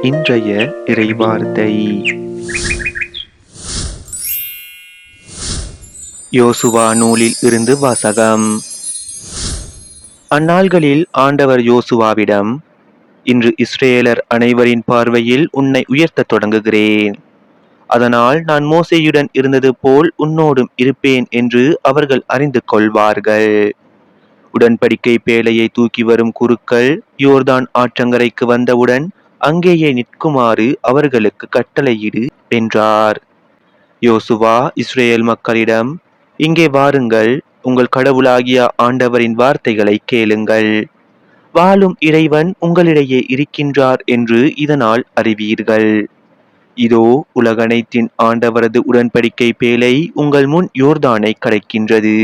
இன்றைய இறைவார்த்தை யோசுவா நூலில் இருந்து வாசகம். அந்நாள்களில் ஆண்டவர் யோசுவாவிடம், இன்று இஸ்ரேலர் அனைவரின் பார்வையில் உன்னை உயர்த்தத் தொடங்குகிறேன். அதனால் நான் மோசேயுடன் இருந்தது போல் உன்னோடும் இருப்பேன் என்று அவர்கள் அறிந்து கொள்வார்கள். உடன்படிக்கை பேழையை தூக்கி வரும் குருக்கள் யோர்தான் ஆற்றங்கரைக்கு வந்தவுடன் அங்கேயே நிற்குமாறு அவர்களுக்கு கட்டளையிடு என்றார். யோசுவா இஸ்ரேல் மக்களிடம், இங்கே வாருங்கள், உங்கள் கடவுளாகிய ஆண்டவரின் வார்த்தைகளை கேளுங்கள். வாழும் இறைவன் உங்களிடையே இருக்கின்றார் என்று இதனால் அறிவீர்கள். இதோ உலகனைத்தின் ஆண்டவரது உடன்படிக்கை பேழை உங்கள் முன் யோர்தானை கடக்கின்றது.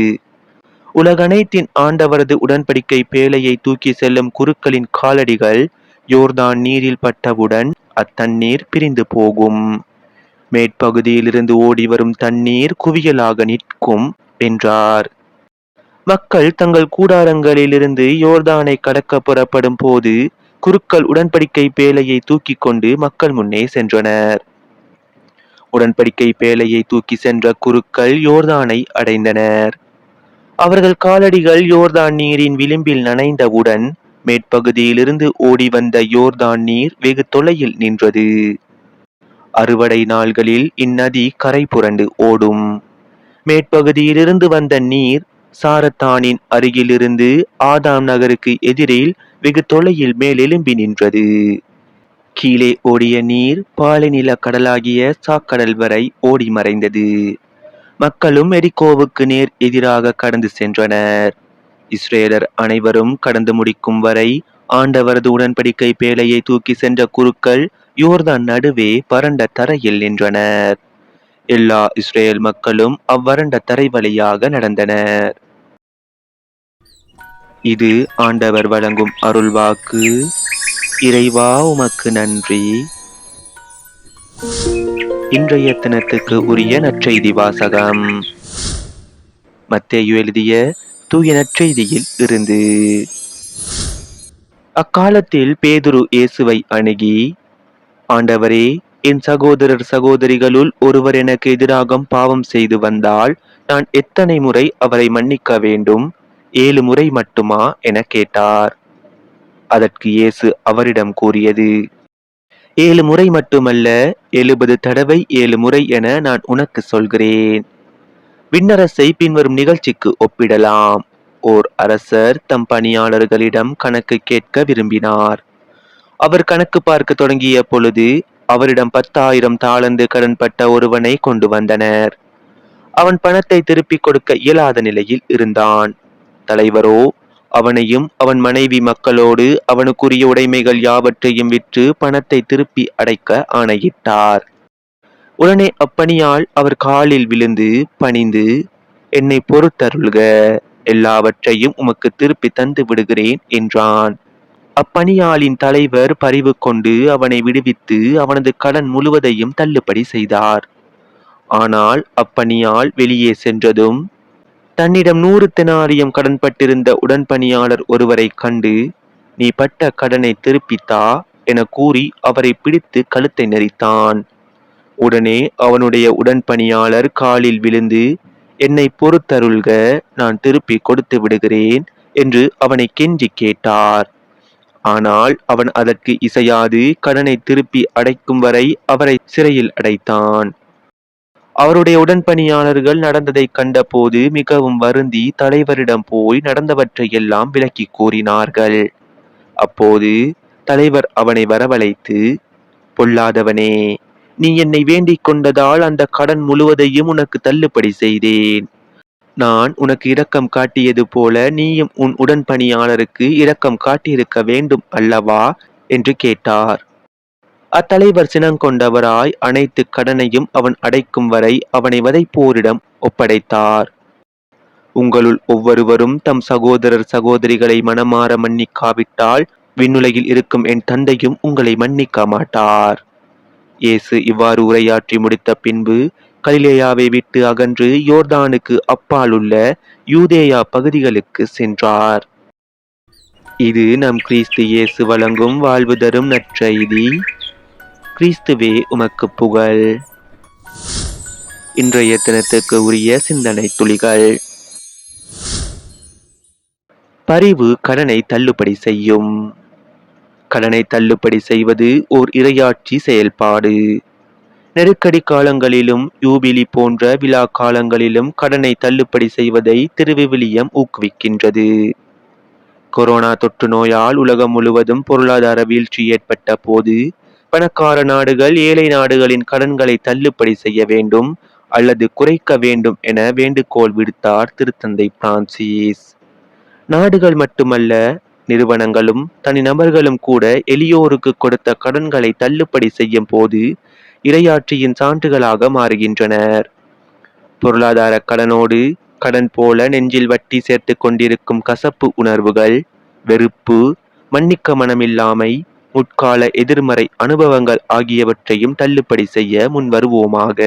உலகனைத்தின் ஆண்டவரது உடன்படிக்கை பேழையை தூக்கி செல்லும் குருக்களின் காலடிகள் யோர்தான் நீரில் பட்டவுடன் அத்தண்ணீர் பிரிந்து போகும். மேற்பகுதியிலிருந்து ஓடி வரும் தண்ணீர் குவியலாக நிற்கும் என்றார். மக்கள் தங்கள் கூடாரங்களிலிருந்து யோர்தானை கடக்க புறப்படும் போது குருக்கள் உடன்படிக்கை பேழையை தூக்கி கொண்டு மக்கள் முன்னே சென்றனர். உடன்படிக்கை பேழையை தூக்கி சென்ற குருக்கள் யோர்தானை அடைந்தனர். அவர்கள் காலடிகள் யோர்தான் நீரின் விளிம்பில் நனைந்தவுடன் மேற்பகுதியிலிருந்து ஓடி வந்த யோர்தான் நீர் வெகு தொலையில் நின்றது. அறுவடை நாள்களில் இந்நதி கரை புரண்டு ஓடும். மேற்பகுதியிலிருந்து வந்த நீர் சாரத்தானின் அருகிலிருந்து ஆதாம் நகருக்கு எதிரில் வெகு தொலையில் மேலெலும்பி நின்றது. கீழே ஓடிய நீர் பாலைநில கடலாகிய சாக்கடல் வரை ஓடி மறைந்தது. மக்களும் எரிகோவுக்கு நேர் எதிராக கடந்து சென்றனர். இஸ்ரேலர் அனைவரும் கடந்து முடிக்கும் வரை ஆண்டவரது உடன்படிக்கை பேழையை தூக்கி சென்ற குருக்கள் யோர்தான் நடுவே வறண்ட தரையில் நின்றனர். எல்லா இஸ்ரேல் மக்களும் அவ்வறண்ட தரை வழியாக நடந்தனர். இது ஆண்டவர் வழங்கும் அருள்வாக்கு. இறைவா உமக்கு நன்றி. இன்றைய தினத்துக்கு உரிய நற்செய்தி வாசகம். மத்தேயு எழுதிய தூய நற்செய்தியில் இருந்து. அக்காலத்தில் பேதுரு இயேசுவை அணுகி, ஆண்டவரே, என் சகோதரர் சகோதரிகளுள் ஒருவர் எனக்கு எதிராக பாவம் செய்து வந்தால் நான் எத்தனை முறை அவரை மன்னிக்க வேண்டும்? 7 முறை மட்டுமா என கேட்டார். அதற்கு இயேசு அவரிடம் கூறியது, 7 முறை மட்டுமல்ல, 70 தடவை 7 முறை என நான் உனக்கு சொல்கிறேன். விண்ணரசை பின்வரும் நிகழ்ச்சிக்கு ஒப்பிடலாம். ஓர் அரசர் தம் பணியாளர்களிடம் கணக்கு கேட்க விரும்பினார். அவர் கணக்கு பார்க்க தொடங்கிய பொழுது அவரிடம் 10,000 தாலந்து கடன்பட்ட ஒருவனை கொண்டு வந்தனர். அவன் பணத்தை திருப்பிக் கொடுக்க இயலாத நிலையில் இருந்தான். தலைவரோ அவனையும் அவன் மனைவி மக்களோடு அவனுக்குரிய உடைமைகள் யாவற்றையும் விற்று பணத்தை திருப்பி அடைக்க ஆணையிட்டார். உடனே அப்பணியால் அவர் காலில் விழுந்து பணிந்து, என்னை பொறுத்தருள்க, எல்லாவற்றையும் உமக்கு திருப்பி தந்து விடுகிறேன் என்றான். அப்பணியாளின் தலைவர் பரிவு கொண்டு அவனை விடுவித்து அவனது கடன் முழுவதையும் தள்ளுபடி செய்தார். ஆனால் அப்பணியால் வெளியே சென்றதும் தன்னிடம் 100 தெனாரியம் கடன்பட்டிருந்த உடன்பணியாளர் ஒருவரை கண்டு, நீ பட்ட கடனை திருப்பித்தா என கூறி அவரை பிடித்து கழுத்தை நெரித்தான். உடனே அவனுடைய உடன்பணியாளர் காலில் விழுந்து, என்னை பொறுத்தருள்க, நான் திருப்பி கொடுத்து விடுகிறேன் என்று அவனை கெஞ்சி கேட்டார். ஆனால் அவன் அதற்கு இசையாது கடனை திருப்பி அடைக்கும் வரை அவரை சிறையில் அடைத்தான். அவருடைய உடன்பணியாளர்கள் நடந்ததை கண்டபோது மிகவும் வருந்தி தலைவரிடம் போய் நடந்தவற்றை எல்லாம் விளக்கி கூறினார்கள். அப்போது தலைவர் அவனை வரவழைத்து, பொல்லாதவனே, நீ என்னை வேண்டிக் கொண்டதால் அந்த கடன் முழுவதையும் உனக்கு தள்ளுபடி செய்தேன். நான் உனக்கு இரக்கம் காட்டியது போல நீயும் உன் உடன்பணியாளருக்கு இரக்கம் காட்டியிருக்க வேண்டும் அல்லவா என்று கேட்டார். அத்தலைவர் சினங்கொண்டவராய் அனைத்து கடனையும் அவன் அடைக்கும் வரை அவனை வதைப்போரிடம் ஒப்படைத்தார். உங்களுள் ஒவ்வொருவரும் தம் சகோதரர் சகோதரிகளை மனமாற மன்னிக்காவிட்டால் விண்ணுலகில் இருக்கும் என் தந்தையும் உங்களை மன்னிக்க மாட்டார். இயேசு இவ்வாறு உரையாற்றி முடித்த பின்பு கலிலேயாவை விட்டு அகன்று யோர்தானுக்கு அப்பாலுள்ள யூதேயா பகுதிகளுக்கு சென்றார். இது நம் கிறிஸ்து இயேசு வழங்கும் வாழ்வு தரும் நற்செய்தி. கிறிஸ்துவே உமக்கு புகழ். இன்றைய தினத்துக்கு உரிய சிந்தனை துளிகள். பரிவு கடனை தள்ளுபடி செய்யும். கடனை தள்ளுபடி செய்வது ஓர் இறையாட்சி செயல்பாடு. நெருக்கடி காலங்களிலும் யூபிலி போன்ற விழா காலங்களிலும் கடனை தள்ளுபடி செய்வதை திருவிவிலியம் ஊக்குவிக்கின்றது. கொரோனா தொற்று நோயால் உலகம் முழுவதும் பொருளாதார வீழ்ச்சி ஏற்பட்ட போது பணக்கார நாடுகள் ஏழை நாடுகளின் கடன்களை தள்ளுபடி செய்ய வேண்டும் அல்லது குறைக்க வேண்டும் என வேண்டுகோள் விடுத்தார் திருத்தந்தை பிரான்சிஸ். நாடுகள் மட்டுமல்ல, நிறுவனங்களும் தனிநபர்களும் கூட எளியோருக்கு கொடுத்த கடன்களை தள்ளுபடி செய்யும் போது இறையாட்சியின் சான்றுகளாக மாறுகின்றனர். பொருளாதார கடனோடு கடன் போல நெஞ்சில் வட்டி சேர்த்து கொண்டிருக்கும் கசப்பு உணர்வுகள், வெறுப்பு, மன்னிக்க மனமில்லாமை, முற்கால எதிர்மறை அனுபவங்கள் ஆகியவற்றையும் தள்ளுபடி செய்ய முன்வருவோமாக.